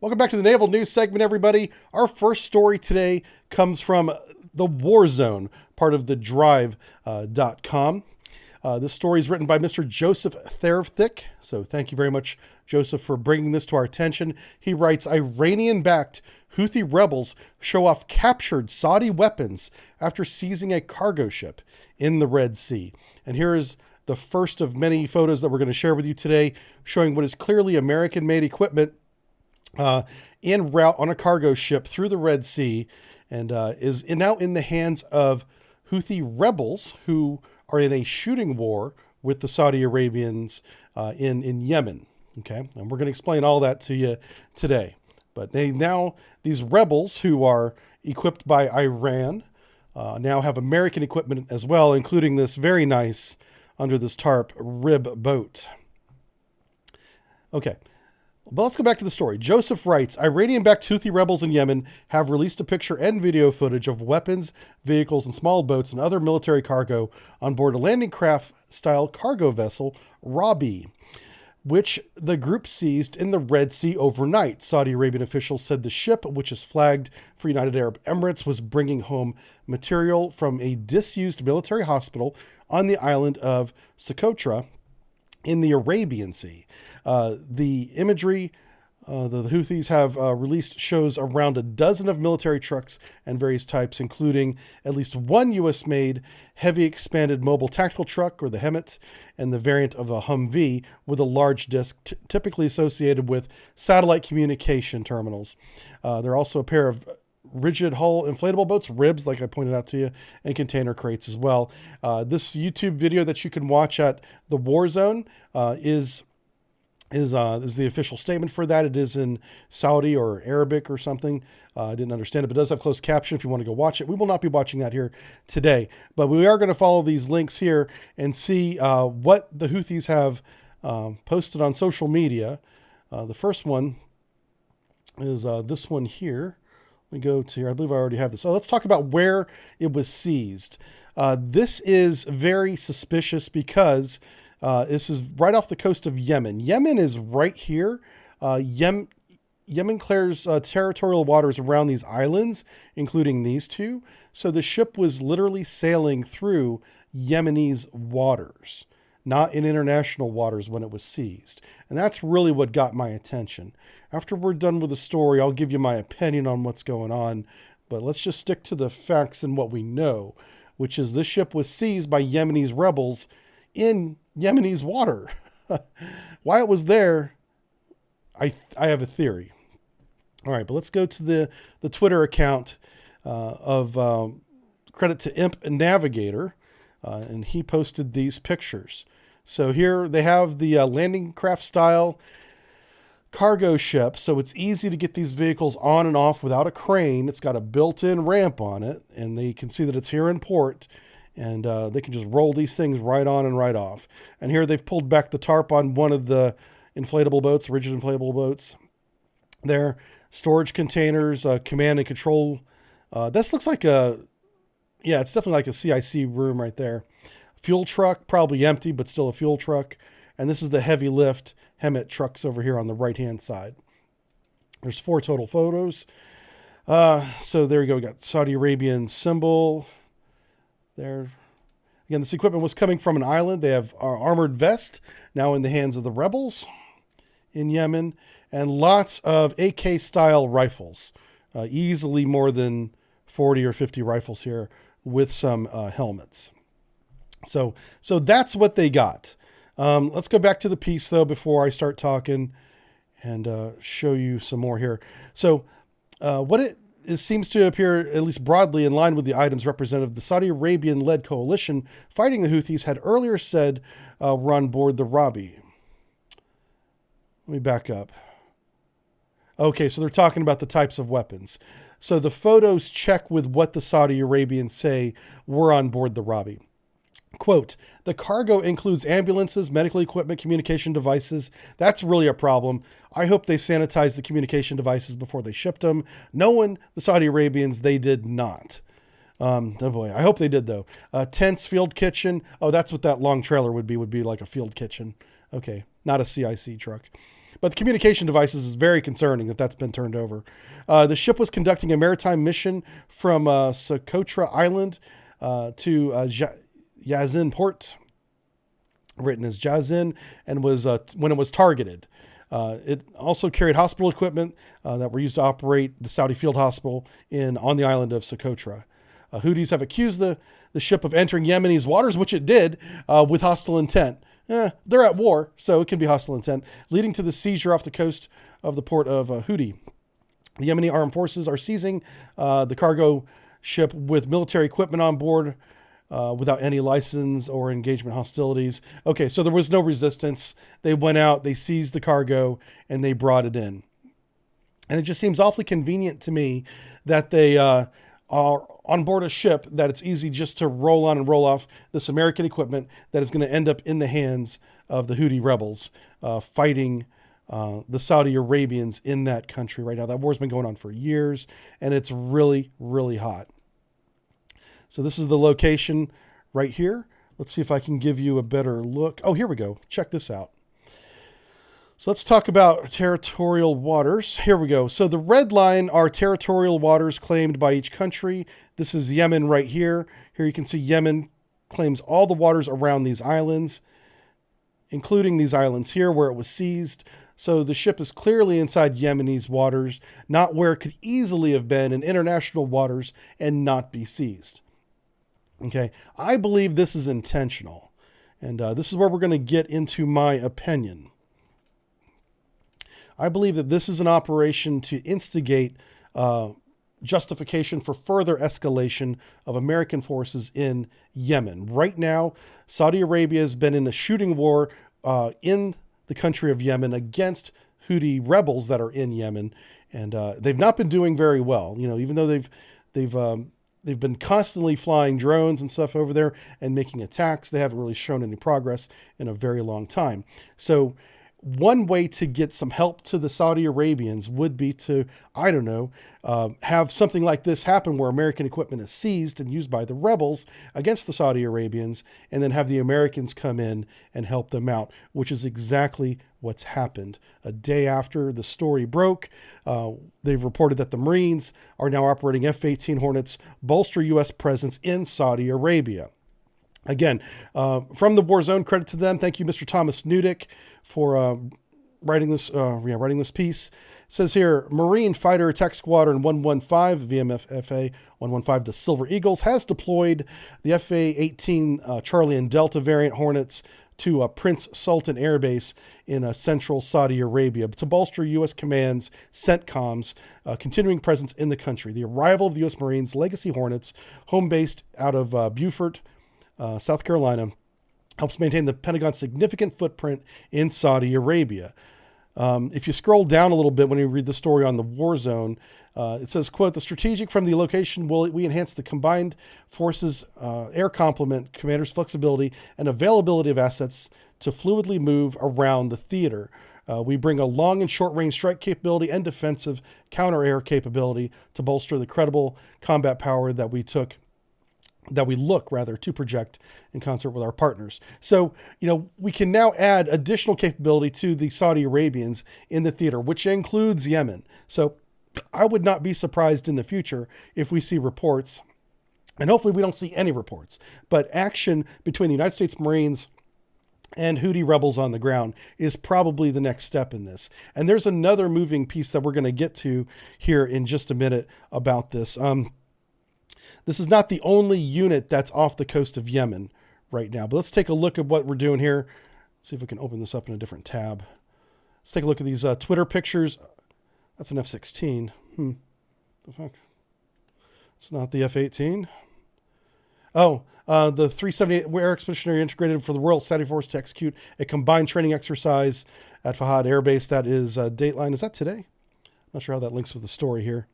Welcome back to the Naval News segment, everybody. Our first story today comes from the WarZone, part of the Drive.com. This story is written by Mr. Joseph Thervthick. So thank you very much, Joseph, for bringing this to our attention. He writes, Iranian-backed Houthi rebels show off captured Saudi weapons after seizing a cargo ship in the Red Sea. And here is the first of many photos that we're going to share with you today, showing what is clearly American-made equipment en route on a cargo ship through the Red Sea, and is now in the hands of Houthi rebels who are in a shooting war with the Saudi Arabians in Yemen. Okay, and we're going to explain all that to you today. But these rebels who are equipped by Iran now have American equipment as well, including this very nice, under this tarp, rib boat. Okay. But let's go back to the story. Joseph writes, Iranian-backed Houthi rebels in Yemen have released a picture and video footage of weapons, vehicles, and small boats and other military cargo on board a landing craft-style cargo vessel, Rabi, which the group seized in the Red Sea overnight. Saudi Arabian officials said the ship, which is flagged for United Arab Emirates, was bringing home material from a disused military hospital on the island of Socotra in the Arabian Sea. The imagery the Houthis have released shows around a dozen of military trucks and various types, including at least one U.S.-made heavy expanded mobile tactical truck, or the HEMTT, and the variant of a Humvee with a large disc typically associated with satellite communication terminals. There are also a pair of rigid hull inflatable boats, ribs, like I pointed out to you, and container crates as well. This YouTube video that you can watch at the WarZone is the official statement for that. It is in Saudi or Arabic or something. I didn't understand it, but it does have closed caption if you want to go watch it. We will not be watching that here today, but we are going to follow these links here and see what the Houthis have posted on social media. The first one is this one here. Let me go to here. I believe I already have this. Let's talk about where it was seized. This is very suspicious because this is right off the coast of Yemen. Yemen is right here. Yemen clears territorial waters around these islands, including these two. So the ship was literally sailing through Yemenese waters, not in international waters when it was seized. And that's really what got my attention. After we're done with the story, I'll give you my opinion on what's going on. But let's just stick to the facts and what we know, which is this ship was seized by Yemenese rebels in Yemenese water. Why it was there, I have a theory. All right, but let's go to the Twitter account of credit to Imp Navigator, and he posted these pictures. So here they have the landing craft style cargo ship, so it's easy to get these vehicles on and off without a crane. It's got a built-in ramp on it, and they can see that it's here in port. And they can just roll these things right on and right off. And here they've pulled back the tarp on one of the inflatable boats, rigid inflatable boats. There, storage containers, command and control. This looks like it's definitely like a CIC room right there. Fuel truck, probably empty, but still a fuel truck. And this is the heavy lift HEMTT trucks over here on the right-hand side. There's 4 total photos. So there you go. We got Saudi Arabian symbol there. Again, this equipment was coming from an island. They have armored vest now in the hands of the rebels in Yemen, and lots of AK style rifles, easily more than 40 or 50 rifles here with some helmets. So that's what they got. Let's go back to the piece though, before I start talking and show you some more here. So what it seems to appear, at least broadly, in line with the items representative, the Saudi Arabian-led coalition fighting the Houthis had earlier said were on board the Rabi. Let me back up. Okay, so they're talking about the types of weapons. So the photos check with what the Saudi Arabians say were on board the Rabi. Quote, the cargo includes ambulances, medical equipment, communication devices. That's really a problem. I hope they sanitized the communication devices before they shipped them. Knowing the Saudi Arabians, they did not. Oh boy, I hope they did though. Tents, field kitchen. Oh, that's what that long trailer would be like a field kitchen. Okay, not a CIC truck. But the communication devices is very concerning that that's been turned over. The ship was conducting a maritime mission from Socotra Island to Yazin Port, written as Jazin, and was when it was targeted. It also carried hospital equipment that were used to operate the Saudi field hospital on the island of Socotra. Houthis have accused the ship of entering Yemeni waters, which it did, with hostile intent. They're at war, so it can be hostile intent, leading to the seizure off the coast of the port of Houthi. The Yemeni armed forces are seizing the cargo ship with military equipment on board without any license or engagement hostilities. Okay, so there was no resistance. They went out, they seized the cargo, and they brought it in. And it just seems awfully convenient to me that they are on board a ship that it's easy just to roll on and roll off this American equipment that is going to end up in the hands of the Houthi rebels fighting the Saudi Arabians in that country right now. That war's been going on for years, and it's really, really hot. So this is the location right here. Let's see if I can give you a better look. Oh, here we go. Check this out. So let's talk about territorial waters. Here we go. So the red line are territorial waters claimed by each country. This is Yemen right here. Here you can see Yemen claims all the waters around these islands, including these islands here where it was seized. So the ship is clearly inside Yemeni's waters, not where it could easily have been in international waters and not be seized. Okay, I believe this is intentional. And this is where we're going to get into my opinion. I believe that this is an operation to instigate justification for further escalation of American forces in Yemen. Right now, Saudi Arabia has been in a shooting war in the country of Yemen against Houthi rebels that are in Yemen, and they've not been doing very well. You know, even though they've been constantly flying drones and stuff over there and making attacks, they haven't really shown any progress in a very long time. So one way to get some help to the Saudi Arabians would be to, I don't know, have something like this happen where American equipment is seized and used by the rebels against the Saudi Arabians, and then have the Americans come in and help them out, which is exactly what's happened. A day after the story broke, they've reported that the Marines are now operating F-18 Hornets, bolster U.S. presence in Saudi Arabia. Again, from the WarZone, credit to them. Thank you, Mr. Thomas Nudick, for writing this piece. It says here, Marine Fighter Attack Squadron 115, VMFA 115, the Silver Eagles, has deployed the FA-18 Charlie and Delta variant Hornets to Prince Sultan Air Base in central Saudi Arabia to bolster U.S. Command's CENTCOM's continuing presence in the country. The arrival of the U.S. Marines Legacy Hornets, home-based out of Beaufort, South Carolina, helps maintain the Pentagon's significant footprint in Saudi Arabia. If you scroll down a little bit when you read the story on the WarZone, it says, quote, the strategic from the location we enhance the combined forces air complement, commander's flexibility and availability of assets to fluidly move around the theater. We bring a long and short range strike capability and defensive counter-air capability to bolster the credible combat power that we look to project in concert with our partners. So, you know, we can now add additional capability to the Saudi Arabians in the theater, which includes Yemen. So I would not be surprised in the future if we see reports, and hopefully we don't see any reports, but action between the United States Marines and Houthi rebels on the ground is probably the next step in this. And there's another moving piece that we're going to get to here in just a minute about this. This is not the only unit that's off the coast of Yemen right now, but let's take a look at what we're doing here. Let's see if we can open this up in a different tab. Let's take a look at these Twitter pictures. That's an F-16. The fuck? It's not the F-18. Oh, the 378 Air Expeditionary integrated for the Royal Saudi Force to execute a combined training exercise at Fahad Air Base. That is Dateline. Is that today? Not sure how that links with the story here.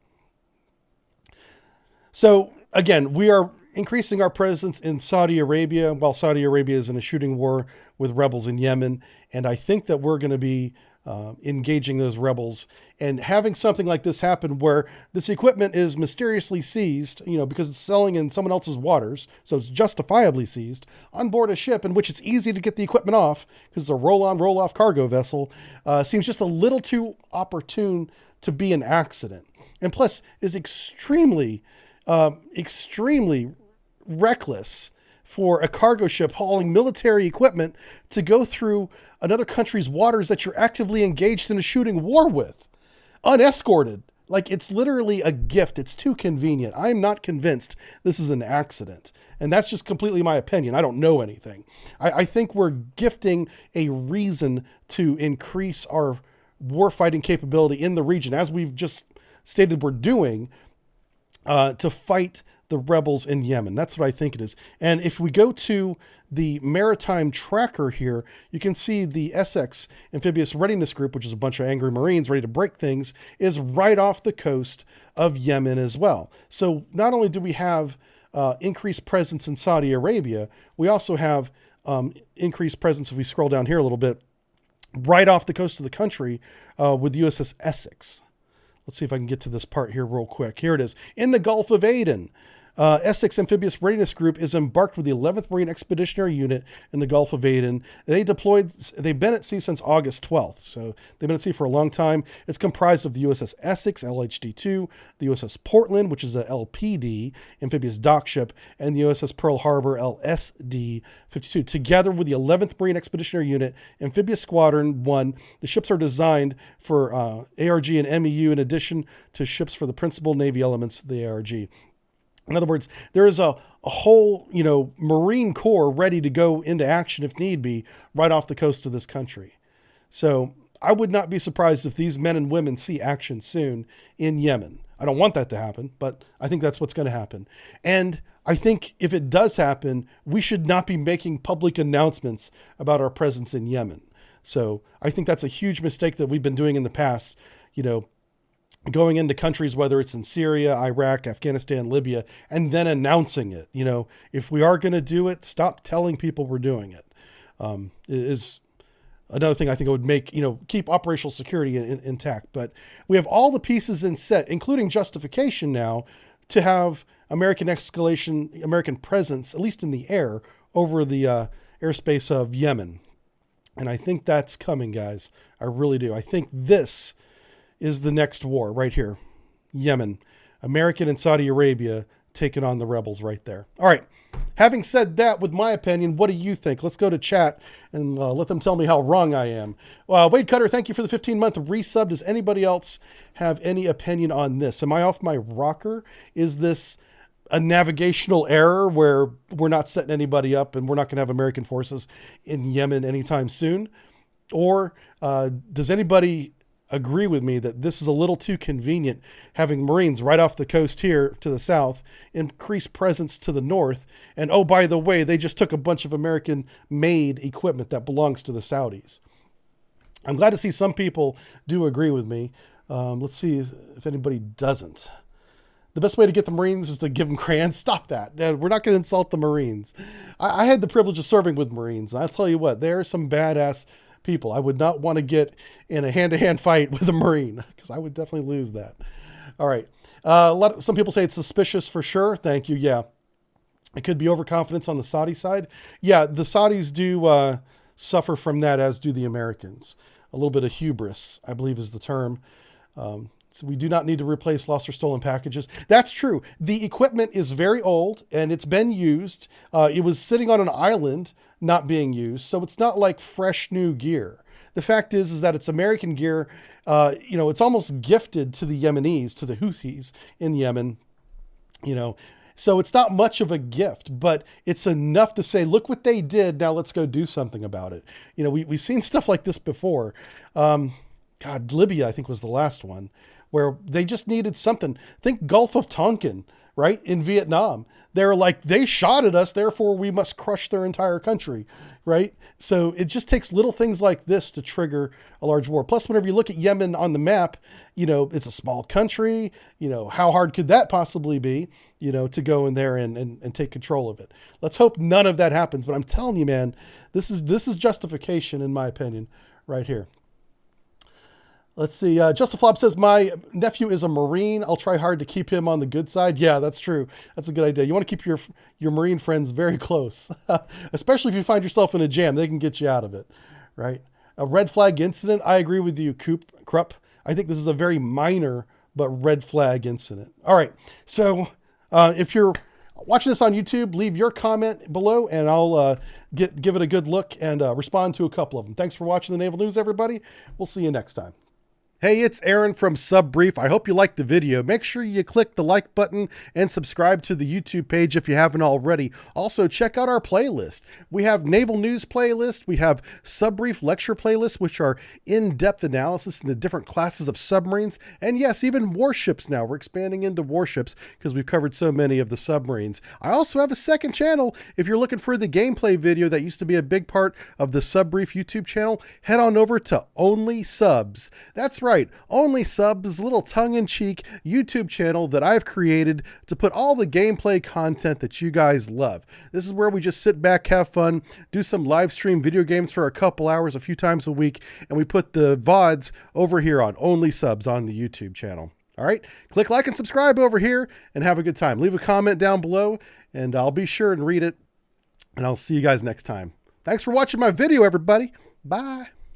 So again, we are increasing our presence in Saudi Arabia while Saudi Arabia is in a shooting war with rebels in Yemen. And I think that we're going to be engaging those rebels, and having something like this happen where this equipment is mysteriously seized, because it's selling in someone else's waters, so it's justifiably seized on board a ship in which it's easy to get the equipment off because it's a roll-on, roll-off cargo vessel, seems just a little too opportune to be an accident. And plus is extremely reckless for a cargo ship hauling military equipment to go through another country's waters that you're actively engaged in a shooting war with, unescorted. Like, it's literally a gift. It's too convenient. I'm not convinced this is an accident. And that's just completely my opinion. I don't know anything. I think we're gifting a reason to increase our warfighting capability in the region, as we've just stated we're doing, to fight the rebels in Yemen. That's what I think it is. And if we go to the maritime tracker here, you can see the Essex Amphibious Readiness Group, which is a bunch of angry Marines ready to break things, is right off the coast of Yemen as well. So not only do we have increased presence in Saudi Arabia, we also have increased presence, if we scroll down here a little bit, right off the coast of the country with the USS Essex. Let's see if I can get to this part here real quick. Here it is. In the Gulf of Aden, Essex Amphibious Readiness Group is embarked with the 11th Marine Expeditionary Unit in the Gulf of Aden. They've been at sea since August 12th, so they've been at sea for a long time. It's comprised of the USS Essex, LHD-2, the USS Portland, which is a LPD, amphibious dock ship, and the USS Pearl Harbor, LSD-52. Together with the 11th Marine Expeditionary Unit, Amphibious Squadron 1, the ships are designed for ARG and MEU in addition to ships for the principal Navy elements of the ARG. In other words, there is a whole, Marine Corps ready to go into action if need be right off the coast of this country. So I would not be surprised if these men and women see action soon in Yemen. I don't want that to happen, but I think that's what's going to happen. And I think if it does happen, we should not be making public announcements about our presence in Yemen. So I think that's a huge mistake that we've been doing in the past, going into countries, whether it's in Syria, Iraq, Afghanistan, Libya, and then announcing it. If we are going to do it, stop telling people we're doing it. Is another thing I think it would make, keep operational security intact. But we have all the pieces in set, including justification now, to have American escalation, American presence, at least in the air, over the airspace of Yemen. And I think that's coming, guys. I really do. I think this is the next war right here. Yemen. American and Saudi Arabia taking on the rebels right there. All right. Having said that, with my opinion, what do you think? Let's go to chat and let them tell me how wrong I am. Wade Cutter, thank you for the 15-month resub. Does anybody else have any opinion on this? Am I off my rocker? Is this a navigational error where we're not setting anybody up and we're not going to have American forces in Yemen anytime soon? Or does anybody agree with me that this is a little too convenient, having Marines right off the coast here to the south, increased presence to the north, and oh, by the way, they just took a bunch of American-made equipment that belongs to the Saudis? I'm glad to see some people do agree with me. Let's see if anybody doesn't. The best way to get the Marines is to give them crayons. Stop that. We're not going to insult the Marines. I had the privilege of serving with Marines, and I'll tell you what, they're some badass people. I would not want to get in a hand-to-hand fight with a Marine, because I would definitely lose that. All right. Some people say it's suspicious for sure. Thank you. Yeah. It could be overconfidence on the Saudi side. Yeah, the Saudis do suffer from that, as do the Americans. A little bit of hubris, I believe, is the term. So we do not need to replace lost or stolen packages. That's true. The equipment is very old and it's been used. It was sitting on an island not being used. So it's not like fresh new gear. The fact is that it's American gear. It's almost gifted to the Yemenis, to the Houthis in Yemen, so it's not much of a gift, but it's enough to say, look what they did. Now let's go do something about it. We've seen stuff like this before. Libya, I think, was the last one where they just needed something. Think Gulf of Tonkin, right? In Vietnam. They're like, they shot at us, therefore we must crush their entire country, right? So it just takes little things like this to trigger a large war. Plus, whenever you look at Yemen on the map, it's a small country. How hard could that possibly be, to go in there and take control of it? Let's hope none of that happens. But I'm telling you, man, this is justification, in my opinion, right here. Let's see. Justiflop says, my nephew is a Marine. I'll try hard to keep him on the good side. Yeah, that's true. That's a good idea. You want to keep your Marine friends very close, especially if you find yourself in a jam. They can get you out of it, right? A red flag incident. I agree with you, Krupp. I think this is a very minor but red flag incident. All right. So if you're watching this on YouTube, leave your comment below and I'll give it a good look and respond to a couple of them. Thanks for watching the Naval News, everybody. We'll see you next time. Hey, it's Aaron from Subbrief. I hope you liked the video. Make sure you click the like button and subscribe to the YouTube page if you haven't already. Also, check out our playlist. We have Naval News playlist. We have Subbrief lecture playlists, which are in-depth analysis into different classes of submarines. And yes, even warships now. We're expanding into warships because we've covered so many of the submarines. I also have a second channel. If you're looking for the gameplay video that used to be a big part of the Subbrief YouTube channel, head on over to OnlySubs. That's right, OnlySubs, a little tongue-in-cheek YouTube channel that I've created to put all the gameplay content that you guys love. This is where we just sit back, have fun, do some live stream video games for a couple hours a few times a week, and we put the VODs over here on OnlySubs on the YouTube channel. All right, click like and subscribe over here and have a good time. Leave a comment down below and I'll be sure and read it, and I'll see you guys next time. Thanks for watching my video, everybody. Bye.